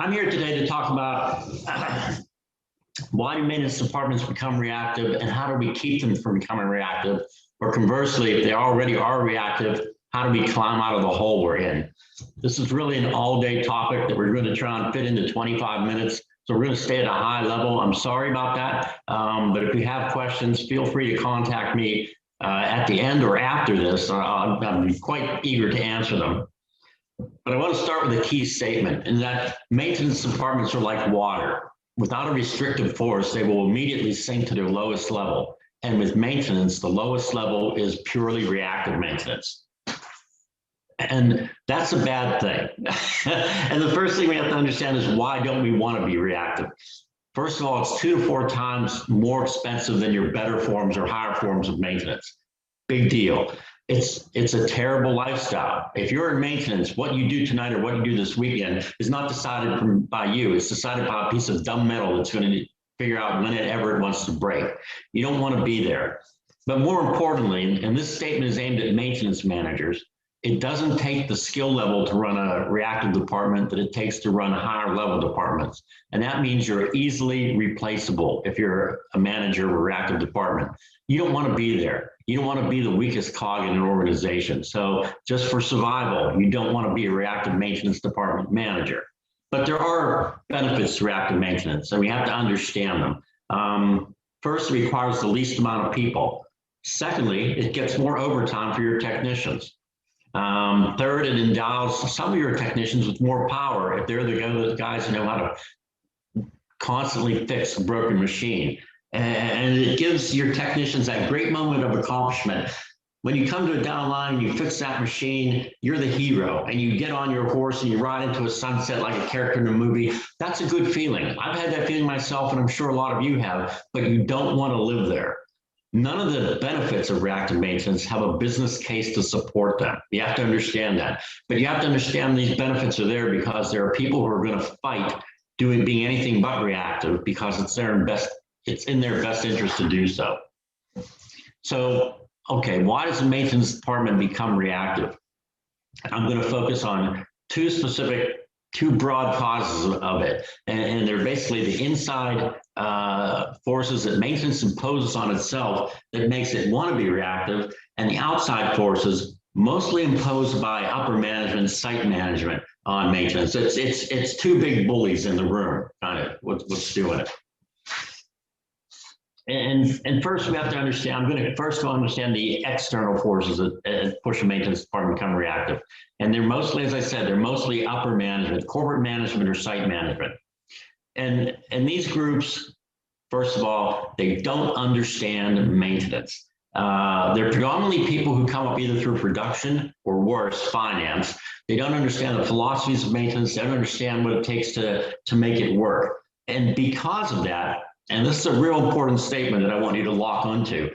I'm here today to talk about why do maintenance departments become reactive and how do we keep them from becoming reactive? Or conversely, if they already are reactive, how do we climb out of the hole we're in? This is really an all-day topic that we're going to try and fit into 25 minutes. So we're going to stay at a high level. I'm sorry about that. But if you have questions, feel free to contact me at the end or after this. I'm quite eager to answer them. But I want to start with a key statement in that maintenance departments are like water. Without a restrictive force, they will immediately sink to their lowest level. And with maintenance, the lowest level is purely reactive maintenance. And that's a bad thing. And the first thing we have to understand is why don't we want to be reactive? First of all, it's 2 to 4 times more expensive than your better forms or higher forms of maintenance. Big deal. It's a terrible lifestyle. If you're in maintenance, what you do tonight or what you do this weekend is not decided by you. It's decided by a piece of dumb metal that's going to figure out whenever it wants to break. You don't want to be there. But more importantly, and this statement is aimed at maintenance managers, it doesn't take the skill level to run a reactive department that it takes to run higher level departments. And that means you're easily replaceable if you're a manager of a reactive department. You don't want to be there. You don't want to be the weakest cog in an organization. So just for survival, you don't want to be a reactive maintenance department manager. But there are benefits to reactive maintenance, and we have to understand them. First, it requires the least amount of people. Secondly, it gets more overtime for your technicians. Third, it endows some of your technicians with more power if they're the guys who know how to constantly fix a broken machine. And it gives your technicians that great moment of accomplishment. When you come to a downline and you fix that machine, you're the hero and you get on your horse and you ride into a sunset like a character in a movie. That's a good feeling. I've had that feeling myself, and I'm sure a lot of you have, but you don't want to live there. None of the benefits of reactive maintenance have a business case to support them. You have to understand that. But you have to understand these benefits are there because there are people who are going to fight being anything but reactive because it's in their best interest to do so. So, okay, why does the maintenance department become reactive? I'm going to focus on two broad causes of it. And they're basically the inside forces that maintenance imposes on itself that makes it want to be reactive, and the outside forces mostly imposed by upper management, site management on maintenance. It's two big bullies in the room, kind of what's doing it. And first we have to understand, I'm going to first understand the external forces that push a maintenance department to become reactive. And they're mostly, as I said, they're mostly upper management, corporate management or site management. And these groups, first of all, they don't understand maintenance. They're predominantly people who come up either through production or worse, finance. They don't understand the philosophies of maintenance. They don't understand what it takes to make it work. And because of that, and this is a real important statement that I want you to lock onto,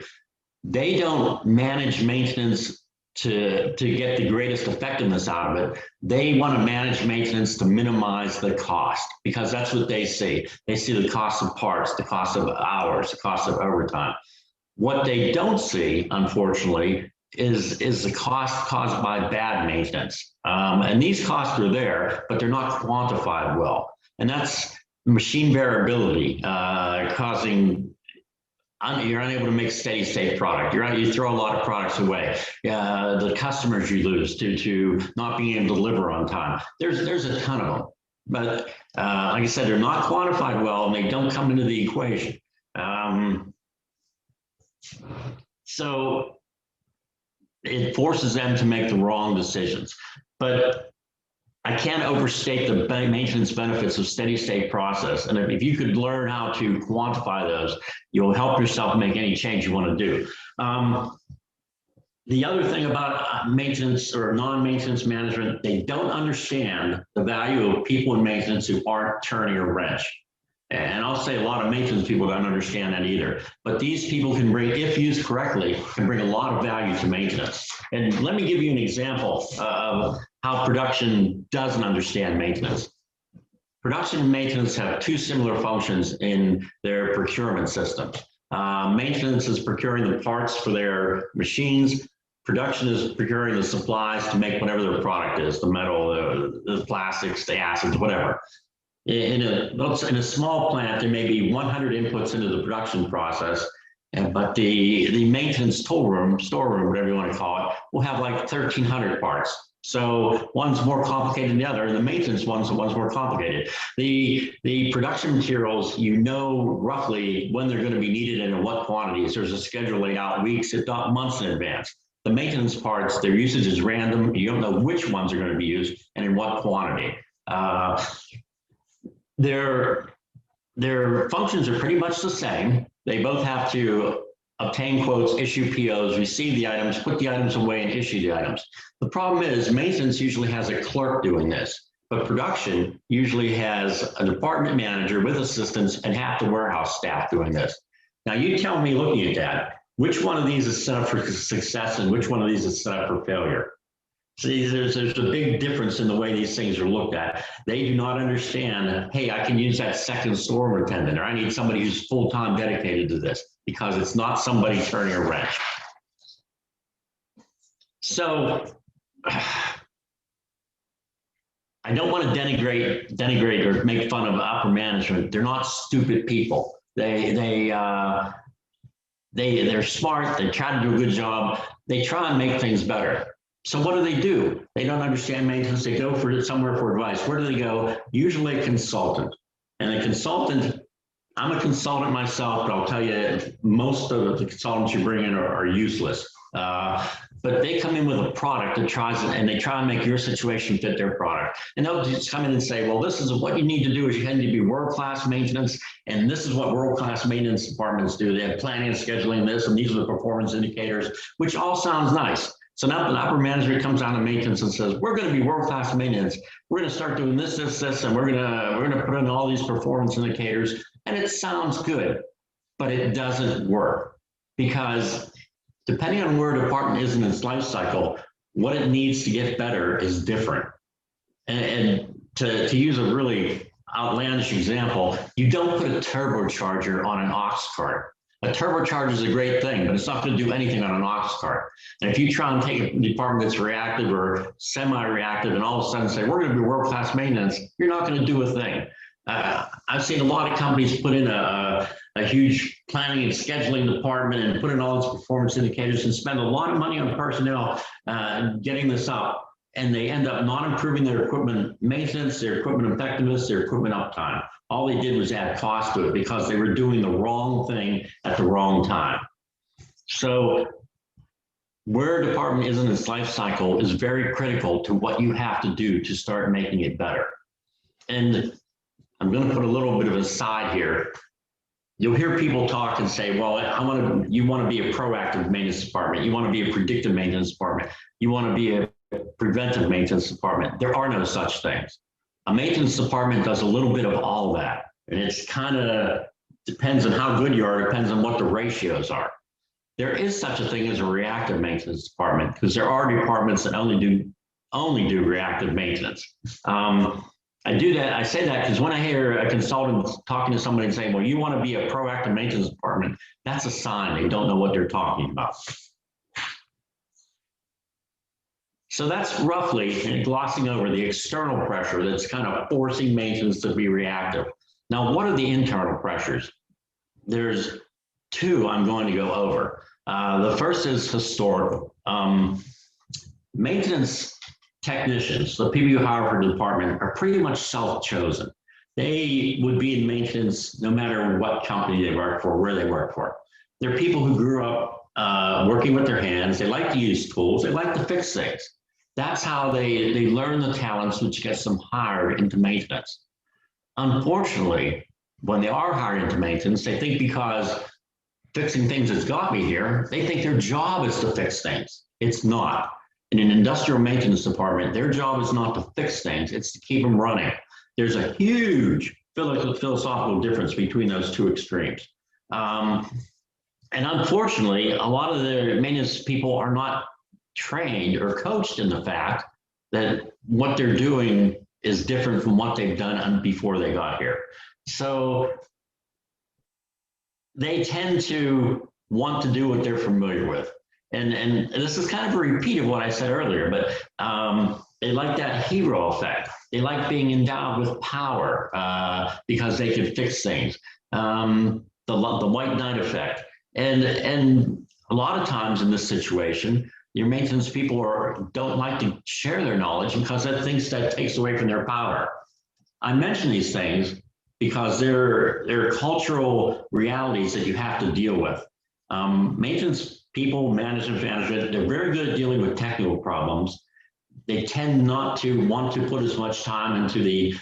they don't manage maintenance to get the greatest effectiveness out of it. They want to manage maintenance to minimize the cost because that's what they see. They see the cost of parts, the cost of hours, the cost of overtime. What they don't see, unfortunately, is the cost caused by bad maintenance. And these costs are there, but they're not quantified well. And that's machine variability, causing you're unable to make steady state product. You throw a lot of products away. The customers you lose due to not being able to deliver on time. There's a ton of them, but like I said, they're not quantified well, and they don't come into the equation. So it forces them to make the wrong decisions. But I can't overstate the maintenance benefits of steady state process. And if you could learn how to quantify those, you'll help yourself make any change you want to do. The other thing about maintenance or non-maintenance management, they don't understand the value of people in maintenance who aren't turning a wrench. And I'll say a lot of maintenance people don't understand that either. But these people can bring, if used correctly, can bring a lot of value to maintenance. And let me give you an example of how production doesn't understand maintenance. Production and maintenance have two similar functions in their procurement systems. Maintenance is procuring the parts for their machines. Production is procuring the supplies to make whatever their product is, the metal, the plastics, the acids, whatever. In a small plant, there may be 100 inputs into the production process, but the maintenance storeroom, whatever you want to call it, will have like 1,300 parts. So one's more complicated than the other, and the maintenance one's more complicated. The production materials, you know roughly when they're going to be needed and in what quantities. There's a schedule laid out weeks, if not months in advance. The maintenance parts, their usage is random. You don't know which ones are going to be used and in what quantity. Their functions are pretty much the same. They both have to obtain quotes, issue POs, receive the items, put the items away, and issue the items. The problem is maintenance usually has a clerk doing this, but production usually has a department manager with assistants and half the warehouse staff doing this. Now you tell me, looking at that, which one of these is set up for success and which one of these is set up for failure? See, there's a big difference in the way these things are looked at. They do not understand, hey, I can use that second store attendant, or I need somebody who's full-time dedicated to this, because it's not somebody turning a wrench. So I don't want to denigrate or make fun of upper management. They're not stupid people. They're smart. They try to do a good job. They try and make things better. So what do? They don't understand maintenance. They go for somewhere for advice. Where do they go? Usually a consultant. And a consultant, I'm a consultant myself, but I'll tell you, most of the consultants you bring in are useless. But they come in with a product that tries it, and they try and make your situation fit their product. And they'll just come in and say, well, this is what you need to do is you need to be world-class maintenance, and this is what world-class maintenance departments do. They have planning and scheduling this, and these are the performance indicators, which all sounds nice. So now the upper management comes down to maintenance and says, we're going to be world-class maintenance. We're going to start doing this, and we're going to put in all these performance indicators. And it sounds good, but it doesn't work, because depending on where a department is in its life cycle, what it needs to get better is different. And to use a really outlandish example, you don't put a turbocharger on an ox cart. A turbocharger is a great thing, but it's not going to do anything on an ox cart. And if you try and take a department that's reactive or semi-reactive and all of a sudden say, we're going to be world-class maintenance, you're not going to do a thing. I've seen a lot of companies put in a huge planning and scheduling department and put in all its performance indicators and spend a lot of money on personnel getting this up. And they end up not improving their equipment maintenance, their equipment effectiveness, their equipment uptime. All they did was add cost to it because they were doing the wrong thing at the wrong time. So where a department is in its life cycle is very critical to what you have to do to start making it better. And I'm going to put a little bit of a side here. You'll hear people talk and say, well, you want to be a proactive maintenance department. You want to be a predictive maintenance department. You want to be a preventive maintenance department. There are no such things. A maintenance department does a little bit of all that. And it's kind of depends on how good you are, depends on what the ratios are. There is such a thing as a reactive maintenance department, because there are departments that only do reactive maintenance. I say that because when I hear a consultant talking to somebody and saying, well, you want to be a proactive maintenance department, that's a sign they don't know what they're talking about. So that's roughly glossing over the external pressure that's kind of forcing maintenance to be reactive. Now, what are the internal pressures? There's two I'm going to go over. The first is historical. Maintenance technicians, the people you hire for the department, are pretty much self-chosen. They would be in maintenance no matter what company they work for, where they work for. They're people who grew up working with their hands. They like to use tools. They like to fix things. That's how they learn the talents, which gets them hired into maintenance. Unfortunately, when they are hired into maintenance, they think because fixing things has got me here, they think their job is to fix things. It's not. In an industrial maintenance department, their job is not to fix things, it's to keep them running. There's a huge philosophical difference between those two extremes. And unfortunately, a lot of the maintenance people are not trained or coached in the fact that what they're doing is different from what they've done before they got here. So they tend to want to do what they're familiar with. And this is kind of a repeat of what I said earlier, but they like that hero effect. They like being endowed with power because they can fix things. The white knight effect. And a lot of times in this situation, your maintenance people don't like to share their knowledge because that thinks that takes away from their power. I mention these things because they're cultural realities that you have to deal with. Maintenance people, management, they're very good at dealing with technical problems. They tend not to want to put as much time into the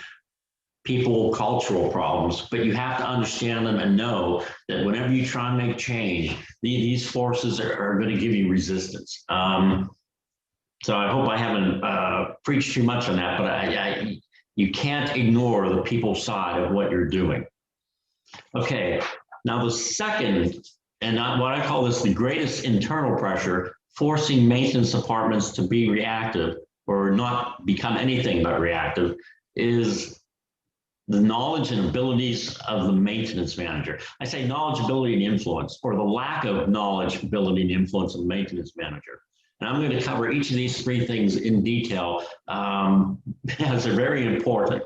people cultural problems, but you have to understand them and know that whenever you try and make change, these forces are going to give you resistance. So I hope I haven't preached too much on that, but you can't ignore the people side of what you're doing. Okay, now the second, and what I call this the greatest internal pressure, forcing maintenance departments to be reactive or not become anything but reactive, is the knowledge and abilities of the maintenance manager. I say knowledge, ability, and influence, or the lack of knowledge, ability, and influence of the maintenance manager. And I'm going to cover each of these three things in detail because they're very important.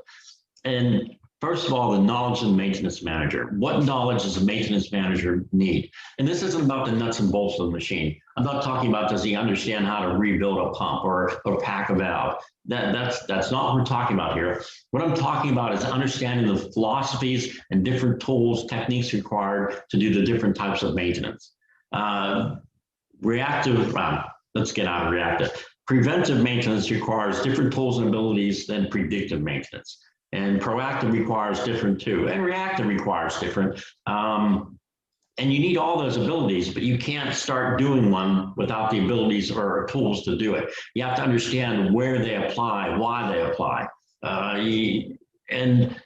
And first of all, the knowledge of the maintenance manager. What knowledge does a maintenance manager need? And this isn't about the nuts and bolts of the machine. I'm not talking about does he understand how to rebuild a pump or pack a valve. That's not what we're talking about here. What I'm talking about is understanding the philosophies and different tools, techniques required to do the different types of maintenance. Reactive, let's get out of reactive. Preventive maintenance requires different tools and abilities than predictive maintenance. And proactive requires different too. And reactive requires different. And you need all those abilities, but you can't start doing one without the abilities or tools to do it. You have to understand where they apply, why they apply. And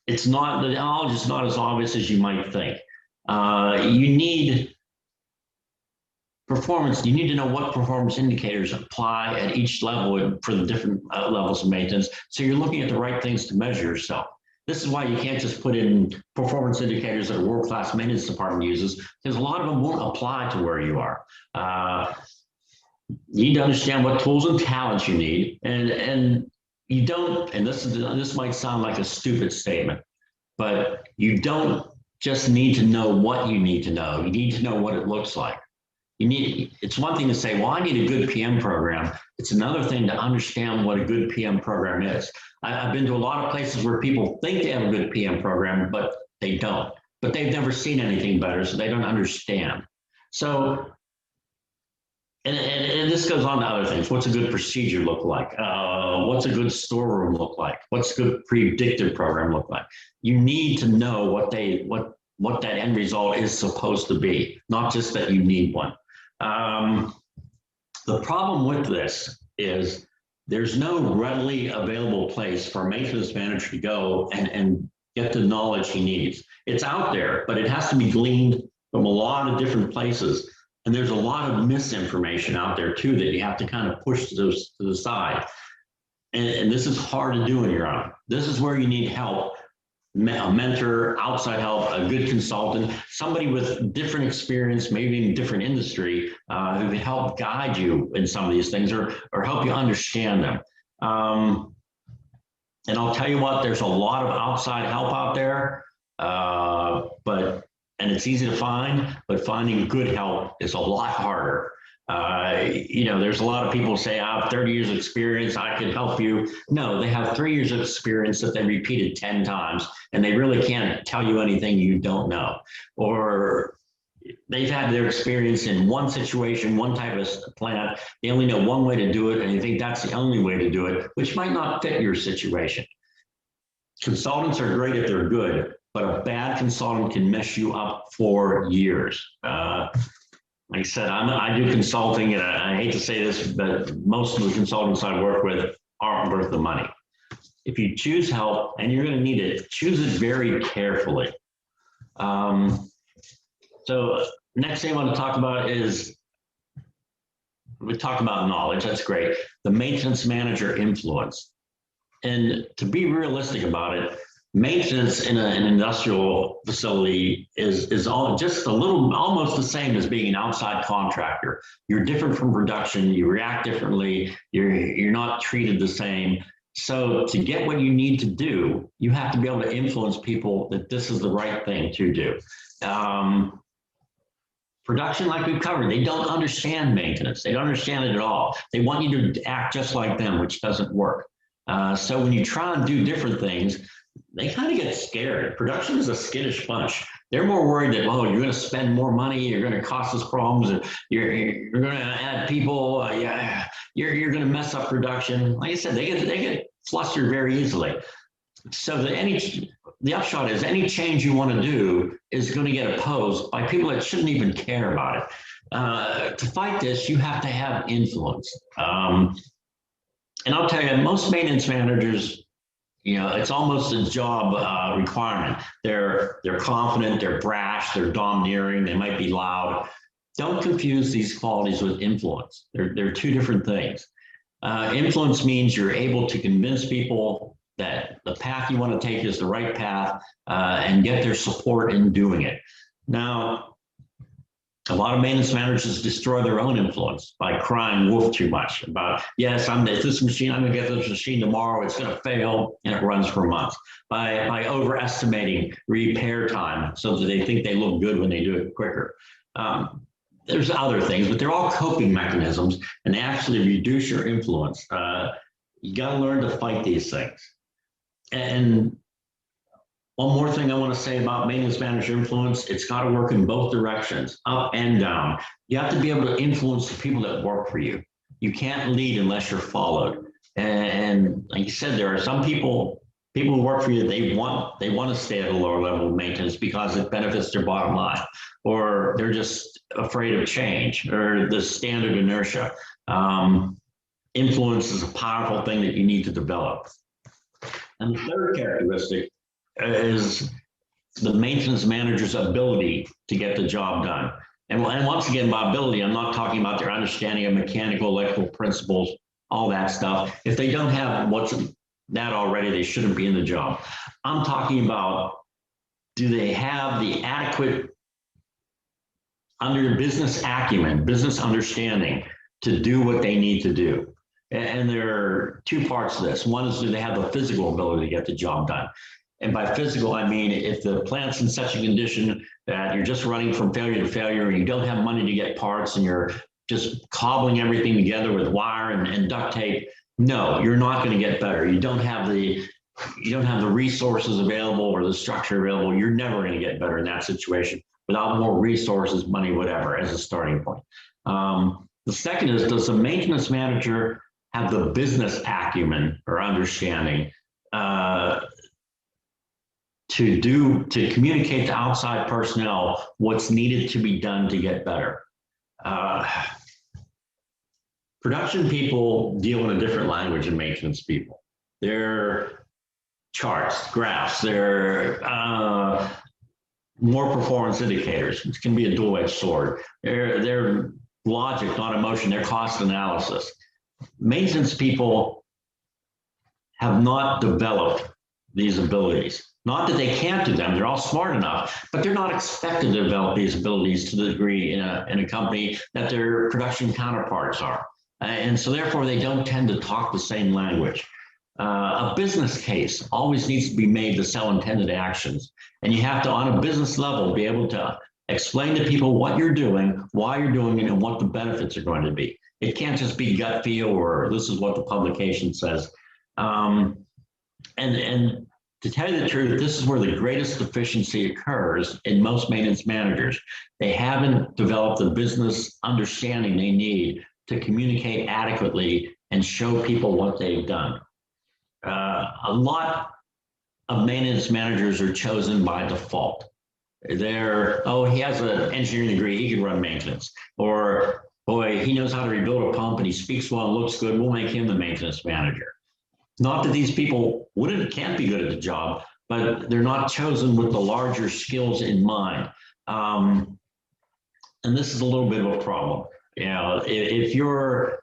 it's not, the knowledge is not as obvious as you might think. You need performance, you need to know what performance indicators apply at each level for the different levels of maintenance. So you're looking at the right things to measure yourself. This is why you can't just put in performance indicators that a world-class maintenance department uses, because a lot of them won't apply to where you are. You need to understand what tools and talents you need, and you don't, and this might sound like a stupid statement, but you don't just need to know what you need to know. You need to know what it looks like. It's one thing to say, well, I need a good PM program. It's another thing to understand what a good PM program is. I've been to a lot of places where people think they have a good PM program, but they don't. But they've never seen anything better, so they don't understand. So, and this goes on to other things. What's a good procedure look like? What's a good storeroom look like? What's a good predictive program look like? You need to know what that end result is supposed to be, not just that you need one. The problem with this is there's no readily available place for a maintenance manager to go and get the knowledge he needs. It's out there, but it has to be gleaned from a lot of different places. And there's a lot of misinformation out there too that you have to kind of push to the side. And this is hard to do on your own. This is where you need help. A mentor, outside help, a good consultant, somebody with different experience, maybe in a different industry, who can help guide you in some of these things or help you understand them. And I'll tell you what, there's a lot of outside help out there, and it's easy to find, but finding good help is a lot harder. There's a lot of people say, I have 30 years of experience, I can help you. No, they have 3 years of experience that they repeated 10 times, and they really can't tell you anything you don't know. Or they've had their experience in one situation, one type of plant, they only know one way to do it, and they think that's the only way to do it, which might not fit your situation. Consultants are great if they're good, but a bad consultant can mess you up for years. Like I said, I do consulting, and I hate to say this, but most of the consultants I work with aren't worth the money. If you choose help, and you're going to need it, choose it very carefully. So next thing I want to talk about is, we talk about knowledge, that's great. The maintenance manager influence. And to be realistic about it, maintenance in an industrial facility is all just a little, almost the same as being an outside contractor. You're different from production, you react differently, you're not treated the same. So to get what you need to do, you have to be able to influence people that this is the right thing to do. Production, like we've covered, they don't understand maintenance. They don't understand it at all. They want you to act just like them, which doesn't work. So when you try and do different things, they kind of get scared. Production is a skittish bunch. They're more worried that, oh, you're going to spend more money, you're going to cause us problems, you're going to add people, you're going to mess up production. Like I said, they get flustered very easily. So the upshot is any change you want to do is going to get opposed by people that shouldn't even care about it. To fight this, you have to have influence. And I'll tell you, most maintenance managers, it's almost a job requirement. They're confident, they're brash, they're domineering, they might be loud. Don't confuse these qualities with influence. They're two different things. Influence means you're able to convince people that the path you want to take is the right path and get their support in doing it. Now, a lot of maintenance managers destroy their own influence by crying wolf too much about, yes, I'm this machine, I'm going to get this machine tomorrow, it's going to fail, and it runs for months. By overestimating repair time so that they think they look good when they do it quicker. There's other things, but they're all coping mechanisms, and they actually reduce your influence. You got to learn to fight these things. And one more thing I want to say about maintenance manager influence, it's got to work in both directions, up and down. You have to be able to influence the people that work for you. You can't lead unless you're followed. And like you said, there are some people who work for you, they want to stay at a lower level of maintenance because it benefits their bottom line, or they're just afraid of change or the standard inertia. Influence is a powerful thing that you need to develop. And the third characteristic is the maintenance manager's ability to get the job done. And once again, by ability, I'm not talking about their understanding of mechanical, electrical principles, all that stuff. If they don't have that already, they shouldn't be in the job. I'm talking about, do they have the adequate business acumen, business understanding to do what they need to do? And there are two parts to this. One is, do they have the physical ability to get the job done? And by physical, I mean, if the plant's in such a condition that you're just running from failure to failure, and you don't have money to get parts, and you're just cobbling everything together with wire and duct tape, no, you're not going to get better. You don't have the resources available or the structure available. You're never going to get better in that situation without more resources, money, whatever, as a starting point. The second is, does the maintenance manager have the business acumen or understanding to communicate to outside personnel what's needed to be done to get better? Production people deal in a different language than maintenance people. They're charts, graphs, they're more performance indicators, which can be a dual-edged sword. They're logic, not emotion, they're cost analysis. Maintenance people have not developed these abilities. Not that they can't do them, they're all smart enough, but they're not expected to develop these abilities to the degree in a company that their production counterparts are. And so therefore they don't tend to talk the same language. A business case always needs to be made to sell intended actions. And you have to, on a business level, be able to explain to people what you're doing, why you're doing it, and what the benefits are going to be. It can't just be gut feel or this is what the publication says. And to tell you the truth, this is where the greatest deficiency occurs in most maintenance managers. They haven't developed the business understanding they need to communicate adequately and show people what they've done. A lot of maintenance managers are chosen by default. Oh, he has an engineering degree, he can run maintenance. Or, boy, he knows how to rebuild a pump and he speaks well and looks good, we'll make him the maintenance manager. Not that these people can't be good at the job, but they're not chosen with the larger skills in mind. And this is a little bit of a problem. You know, if you're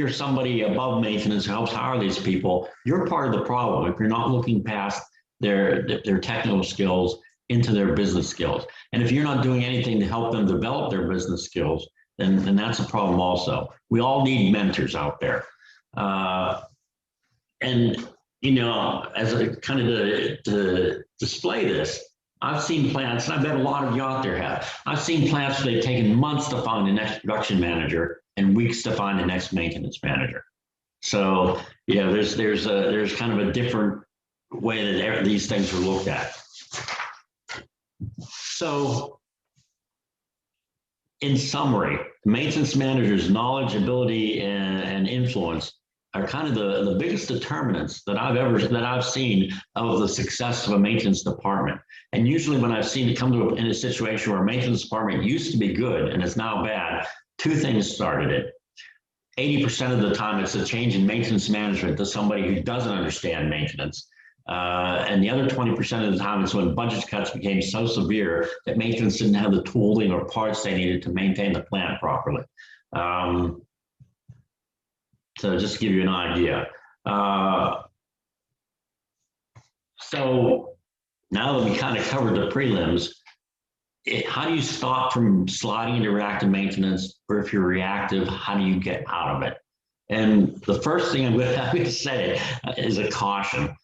somebody above maintenance who helps hire these people, you're part of the problem if you're not looking past their technical skills into their business skills. And if you're not doing anything to help them develop their business skills, then that's a problem also. We all need mentors out there. And, you know, as a kind of to display this, I've seen plants, and I bet a lot of you out there have. I've seen plants where they've taken months to find the next production manager and weeks to find the next maintenance manager. So, yeah, there's kind of a different way that these things are looked at. So, in summary, the maintenance manager's knowledge, ability, and influence are kind of the biggest determinants that I've seen of the success of a maintenance department. And usually when I've seen it come to in a situation where a maintenance department used to be good and is now bad, two things started it. 80% of the time it's a change in maintenance management to somebody who doesn't understand maintenance. And the other 20% of the time is when budget cuts became so severe that maintenance didn't have the tooling or parts they needed to maintain the plant properly. So just to give you an idea. So now that we kind of covered the prelims, how do you stop from sliding into reactive maintenance? Or if you're reactive, how do you get out of it? And the first thing I'm going to say is a caution.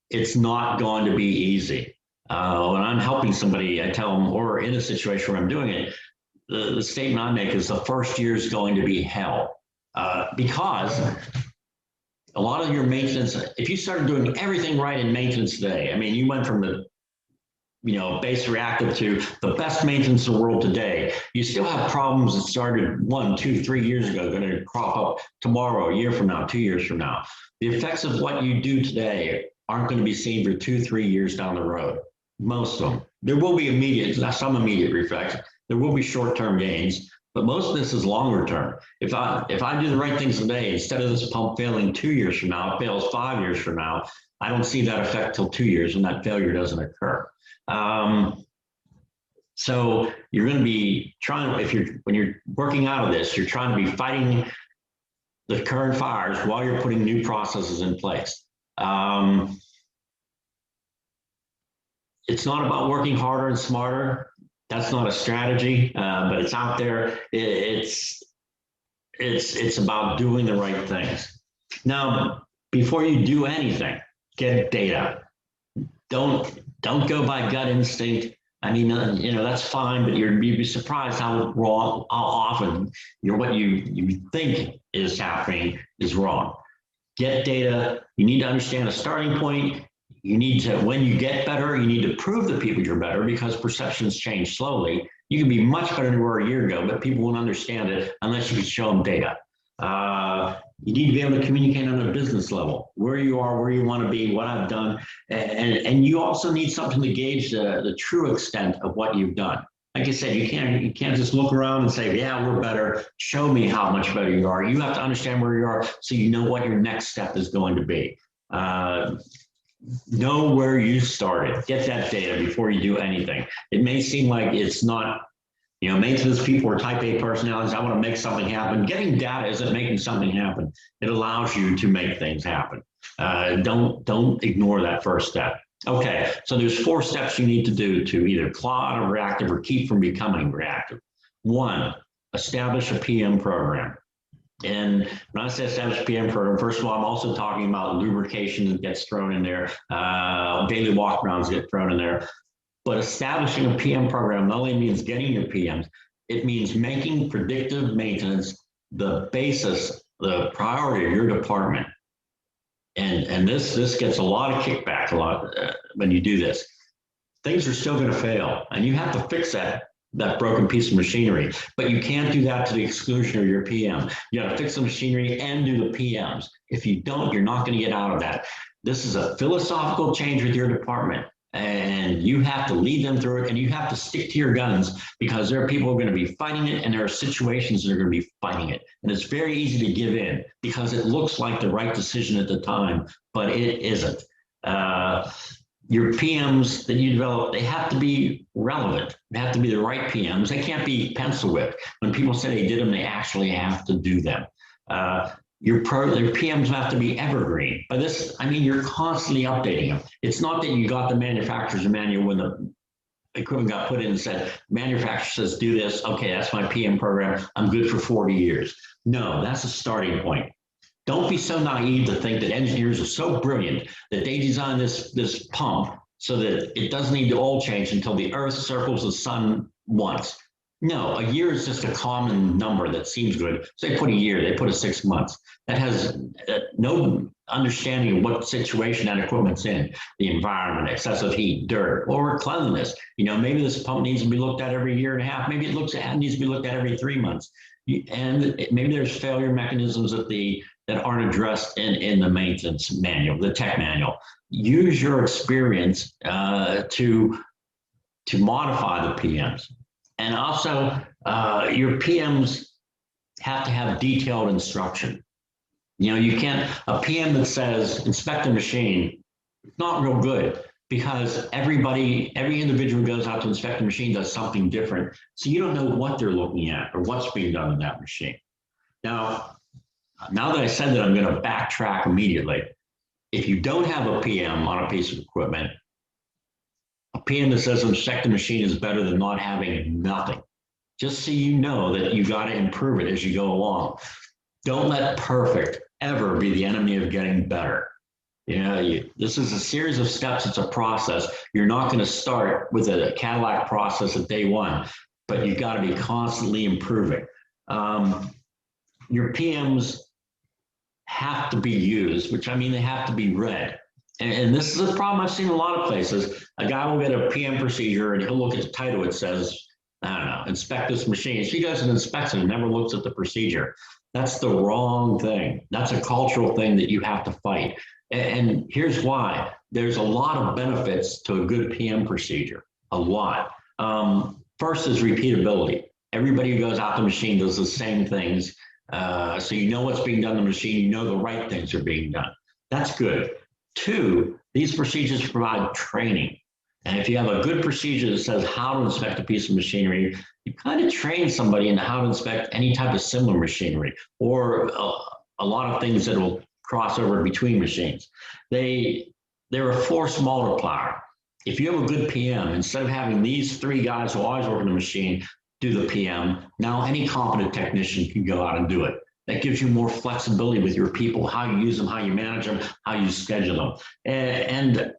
It's not going to be easy. When I'm helping somebody, I tell them, or in a situation where I'm doing it, the statement I make is the first year is going to be hell. Because a lot of your maintenance, if you started doing everything right in maintenance today, I mean, you went from the base reactive to the best maintenance in the world today, you still have problems that started 1, 2, 3 years ago, going to crop up tomorrow, a year from now, 2 years from now. The effects of what you do today aren't going to be seen for 2, 3 years down the road. Most of them. There will be some immediate effects. There will be short-term gains, but most of this is longer term. If I do the right things today, instead of this pump failing 2 years from now, it fails 5 years from now, I don't see that effect till 2 years when that failure doesn't occur. So you're going to be trying, when you're working out of this, you're trying to be fighting the current fires while you're putting new processes in place. It's not about working harder and smarter. That's not a strategy, but it's out there. It's about doing the right things. Now, before you do anything, get data. Don't go by gut instinct. I mean, that's fine, but you'd be surprised how often what you think is happening is wrong. Get data. You need to understand a starting point. You need to, when you get better, you need to prove to people you're better, because perceptions change slowly. You can be much better than you were a year ago, but people won't understand it unless you can show them data. You need to be able to communicate on a business level, where you are, where you want to be, what I've done. And you also need something to gauge the true extent of what you've done. Like I said, you can't just look around and say, yeah, we're better. Show me how much better you are. You have to understand where you are so you know what your next step is going to be. Know where you started. Get that data before you do anything. It may seem like it's not, maintenance people are type A personalities. I want to make something happen. Getting data isn't making something happen. It allows you to make things happen. Don't ignore that first step. Okay, so there's 4 steps you need to do to either claw out of reactive or keep from becoming reactive. 1, establish a PM program. And when I say establish a PM program, first of all, I'm also talking about lubrication that gets thrown in there, daily walkarounds get thrown in there. But establishing a PM program not only means getting your PMs, it means making predictive maintenance the basis, the priority of your department. And this gets a lot of kickback when you do this. Things are still going to fail, and you have to fix that broken piece of machinery, but you can't do that to the exclusion of your PM. You got to fix the machinery and do the PMs. If you don't, you're not going to get out of that. This is a philosophical change with your department, and you have to lead them through it, and you have to stick to your guns, because there are people who are going to be fighting it, and there are situations that are going to be fighting it. And it's very easy to give in because it looks like the right decision at the time, but it isn't. Your PMs that you develop, they have to be relevant. They have to be the right PMs. They can't be pencil whipped. When people say they did them, they actually have to do them. Your PMs have to be evergreen. By this, I mean you're constantly updating them. It's not that you got the manufacturer's manual when the equipment got put in and said, manufacturer says do this, okay, that's my PM program, I'm good for 40 years. No, that's a starting point. Don't be so naive to think that engineers are so brilliant that they designed this pump so that it doesn't need the oil change until the Earth circles the sun once. No, a year is just a common number that seems good. So they put a year, they put a 6 months. That has no understanding of what situation that equipment's in, the environment, excessive heat, dirt, or cleanliness. Maybe this pump needs to be looked at every year and a half. Maybe it needs to be looked at every 3 months. And maybe there's failure mechanisms that aren't addressed in the maintenance manual, the tech manual. Use your experience to modify the PMs. And also, your PMs have to have detailed instruction. You can't, a PM that says inspect the machine, it's not real good, because every individual who goes out to inspect the machine does something different. So you don't know what they're looking at or what's being done in that machine. Now that I said that, I'm going to backtrack immediately. If you don't have a PM on a piece of equipment, a PM that says inspect the machine is better than not having nothing. Just so you know that you got to improve it as you go along. Don't let perfect ever be the enemy of getting better. This is a series of steps. It's a process. You're not going to start with a Cadillac process at day one, but you've got to be constantly improving. Your PMs have to be used, which I mean they have to be read. And this is a problem I've seen in a lot of places. A guy will get a PM procedure and he'll look at the title. It says, I don't know, inspect this machine. She does an inspection and never looks at the procedure. That's the wrong thing. That's a cultural thing that you have to fight. And here's why. There's a lot of benefits to a good PM procedure, a lot. First is repeatability. Everybody who goes out the machine does the same things. So you know what's being done in the machine, you know the right things are being done. That's good. Two, these procedures provide training. And if you have a good procedure that says how to inspect a piece of machinery, you kind of train somebody in how to inspect any type of similar machinery, or a lot of things that will cross over between machines. They're a force multiplier. If you have a good PM, instead of having these 3 guys who always work on the machine do the PM, now any competent technician can go out and do it. That gives you more flexibility with your people, how you use them, how you manage them, how you schedule them. And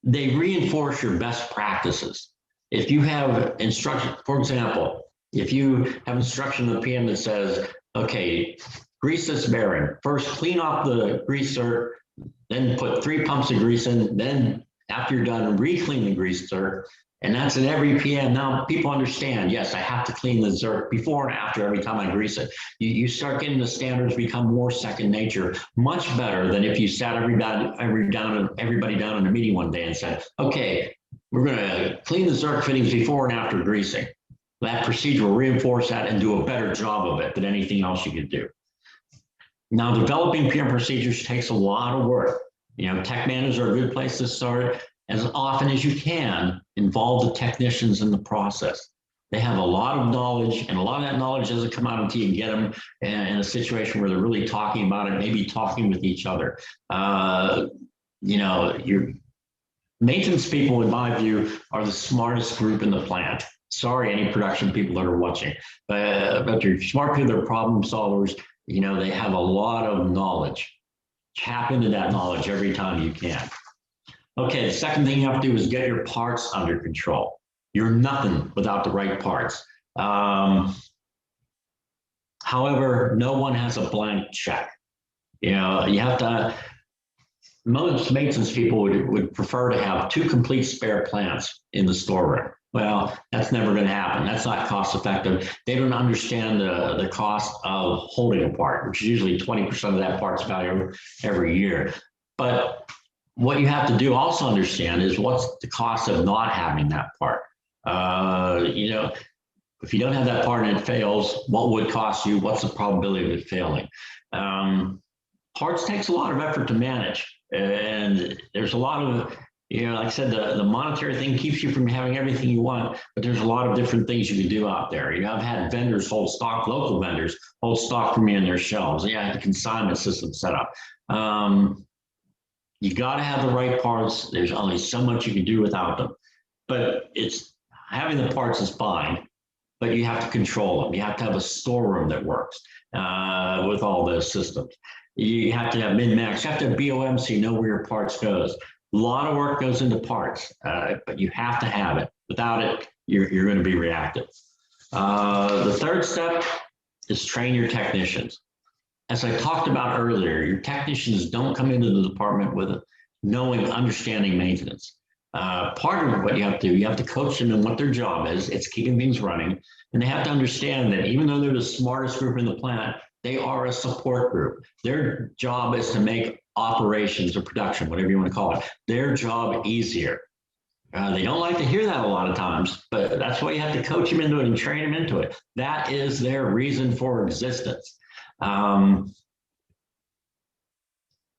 they reinforce your best practices. If you have instruction, for example, if you have instruction in the PM that says, okay, grease this bearing, first clean off the greaser, then put 3 pumps of grease in, then after you're done, re-clean the greaser, and that's in every PM. Now people understand, yes, I have to clean the zerk before and after every time I grease it. You start getting the standards become more second nature, much better than if you sat everybody down in a meeting one day and said, okay, we're gonna clean the zerk fittings before and after greasing. That procedure will reinforce that and do a better job of it than anything else you could do. Now, developing PM procedures takes a lot of work. Tech managers are a good place to start. As often as you can, involve the technicians in the process. They have a lot of knowledge, and a lot of that knowledge doesn't come out until you get them in a situation where they're really talking about it, maybe talking with each other. Your maintenance people, in my view, are the smartest group in the plant. Sorry, any production people that are watching, but you're smart people, they're problem solvers. They have a lot of knowledge. Tap into that knowledge every time you can. Okay, the second thing you have to do is get your parts under control. You're nothing without the right parts. However, no one has a blank check. You have to, most maintenance people would prefer to have 2 complete spare plants in the storeroom. Well, that's never going to happen. That's not cost effective. They don't understand the cost of holding a part, which is usually 20% of that part's value every year. But what you have to do also understand is what's the cost of not having that part. If you don't have that part and it fails, what would cost you? What's the probability of it failing? Parts takes a lot of effort to manage, and there's a lot of, like I said, the monetary thing keeps you from having everything you want, but there's a lot of different things you can do out there. I've had vendors hold stock, local vendors hold stock for me in their shelves. Yeah, I had a consignment system set up. You got to have the right parts. There's only so much you can do without them. But having the parts is fine, but you have to control them. You have to have a storeroom that works. with all those systems. You have to have min-max, you have to have BOM so you know where your parts goes. A lot of work goes into parts, but you have to have it. Without it, you're going to be reactive. The third step is train your technicians. As I talked about earlier, your technicians don't come into the department with understanding maintenance. Part of what you have to do, you have to coach them in what their job is. It's keeping things running. And they have to understand that even though they're the smartest group in the plant, they are a support group. Their job is to make operations or production, whatever you want to call it, their job easier. They don't like to hear that a lot of times, but that's why you have to coach them into it and train them into it. That is their reason for existence. And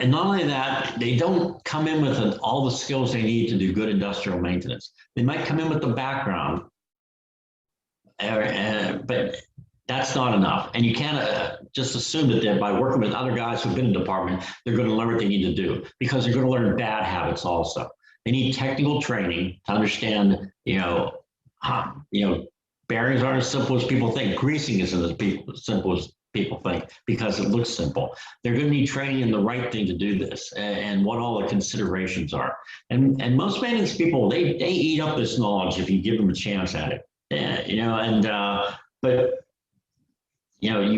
not only that, they don't come in with all the skills they need to do good industrial maintenance. They might come in with the background, but that's not enough. And you can't just assume that by working with other guys who've been in the department, they're going to learn what they need to do, because they're going to learn bad habits also. They need technical training to understand, bearings aren't as simple as people think. Greasing isn't as simple as people think because it looks simple. They're going to need training in the right thing to do this and what all the considerations are. And most maintenance people, they eat up this knowledge if you give them a chance at it.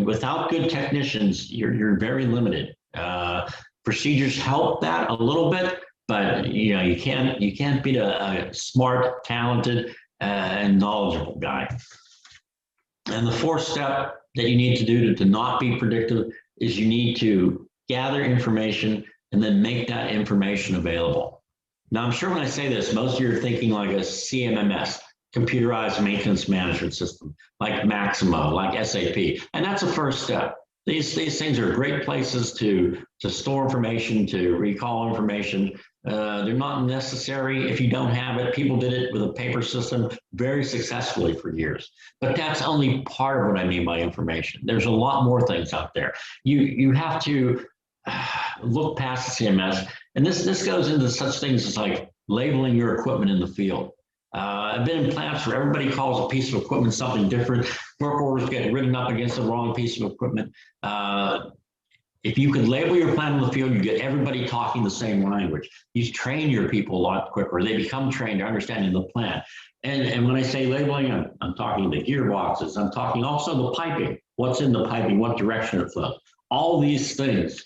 Without good technicians, you're very limited. Procedures help that a little bit, but you can't beat a smart, talented, and knowledgeable guy. And the fourth step that you need to do to not be predictive is you need to gather information and then make that information available. Now, I'm sure when I say this, most of you are thinking like a CMMS, computerized maintenance management system, like Maximo, like SAP, and that's a first step. These things are great places to store information, to recall information. They're not necessary if you don't have it. People did it with a paper system very successfully for years. But that's only part of what I mean by information. There's a lot more things out there. You have to look past the CMS. And this goes into such things as like labeling your equipment in the field. I've been in plants where everybody calls a piece of equipment something different. Work orders get written up against the wrong piece of equipment. If you could label your plant in the field, you get everybody talking the same language. You train your people a lot quicker. They become trained to understanding the plant. And when I say labeling, I'm talking the gearboxes. I'm talking also the piping. What's in the piping? What direction it flows? All these things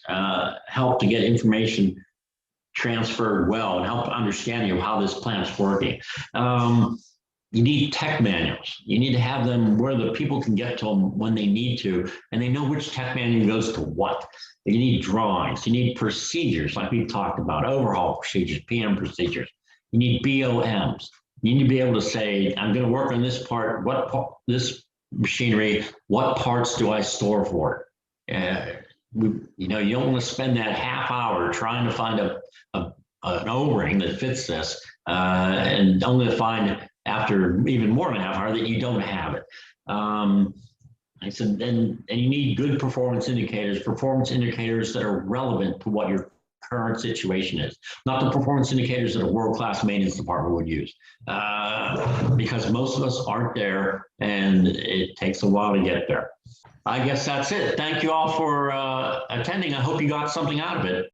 help to get information transferred well and help understanding of how this plant's working. You need tech manuals. You need to have them where the people can get to them when they need to, and they know which tech manual goes to what. You need drawings. You need procedures, like we talked about, overhaul procedures, PM procedures. You need BOMs. You need to be able to say, I'm going to work on this part, this machinery, what parts do I store for it? You don't want to spend that half hour trying to find an O-ring that fits this, and only to find after even more than a half hour that you don't have it. I said, and you need good performance indicators that are relevant to what your current situation is, not the performance indicators that a world-class maintenance department would use, because most of us aren't there and it takes a while to get there. I guess that's it. Thank you all for attending. I hope you got something out of it.